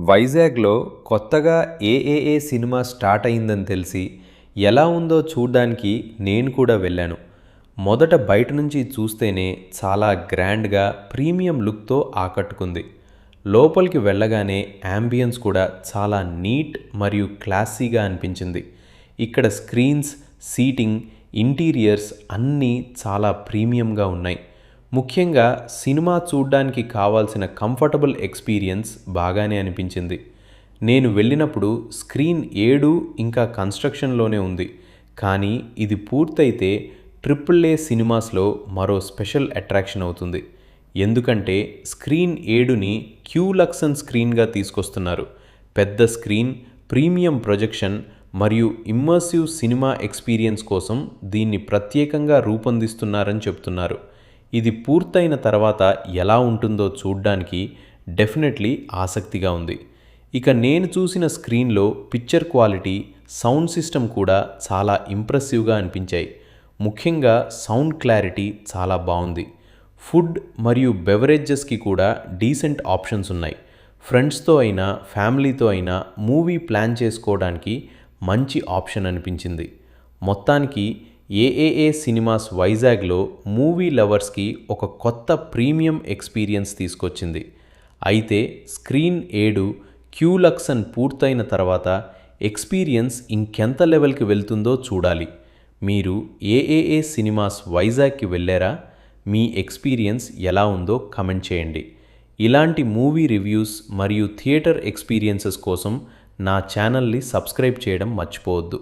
వైజాగ్లో కొత్తగా ఏఏఏ cinema start అయిందని తెలిసి ఎలా ఉందో చూడ్డానికి నేను కూడా వెళ్ళాను. మొదట బయట నుంచి చూస్తేనే చాలా గ్రాండ్గా ప్రీమియం లుక్తో ఆకట్టుకుంది. లోపలికి వెళ్ళగానే యాంబియన్స్ కూడా చాలా నీట్ మరియు క్లాసీగా అనిపించింది. ఇక్కడ స్క్రీన్స్, సీటింగ్, ఇంటీరియర్స్ అన్నీ చాలా ప్రీమియంగా ఉన్నాయి. ముఖ్యంగా సినిమా చూడ్డానికి కావాల్సిన కంఫర్టబుల్ ఎక్స్పీరియన్స్ బాగానే అనిపించింది. నేను వెళ్ళినప్పుడు స్క్రీన్ 7 ఇంకా కన్స్ట్రక్షన్లోనే ఉంది. కానీ ఇది పూర్తయితే AAA సినిమాస్లో మరో స్పెషల్ అట్రాక్షన్ అవుతుంది. ఎందుకంటే స్క్రీన్ 7ని క్యూలక్సన్ స్క్రీన్గా తీసుకొస్తున్నారు. పెద్ద స్క్రీన్, ప్రీమియం ప్రొజెక్షన్ మరియు ఇమ్మర్సివ్ సినిమా ఎక్స్పీరియన్స్ కోసం దీన్ని ప్రత్యేకంగా రూపొందిస్తున్నారని చెప్తున్నారు. ఇది పూర్తయిన తర్వాత ఎలా ఉంటుందో చూడ్డానికి డెఫినెట్లీ ఆసక్తిగా ఉంది. ఇక నేను చూసిన స్క్రీన్లో పిక్చర్ క్వాలిటీ, సౌండ్ సిస్టమ్ కూడా చాలా ఇంప్రెసివ్గా అనిపించాయి. ముఖ్యంగా సౌండ్ క్లారిటీ చాలా బాగుంది. ఫుడ్ మరియు బెవరేజెస్కి కూడా డీసెంట్ ఆప్షన్స్ ఉన్నాయి. ఫ్రెండ్స్తో అయినా ఫ్యామిలీతో అయినా మూవీ ప్లాన్ చేసుకోవడానికి మంచి ఆప్షన్ అనిపించింది. మొత్తానికి ఏఏఏ సినిమాస్ వైజాగ్లో మూవీ లవర్స్కి ఒక కొత్త ప్రీమియం ఎక్స్పీరియన్స్ తీసుకొచ్చింది. అయితే స్క్రీన్ 7 క్యూలక్సన్ పూర్తయిన తర్వాత ఎక్స్పీరియన్స్ ఇంకెంత లెవెల్కి వెళ్తుందో చూడాలి. మీరు ఏఏఏ సినిమాస్ వైజాగ్కి వెళ్ళారా? మీ ఎక్స్పీరియన్స్ ఎలా ఉందో కమెంట్ చేయండి. ఇలాంటి మూవీ రివ్యూస్ మరియు థియేటర్ ఎక్స్పీరియన్సెస్ కోసం నా ఛానల్ని సబ్స్క్రైబ్ చేయడం మర్చిపోవద్దు.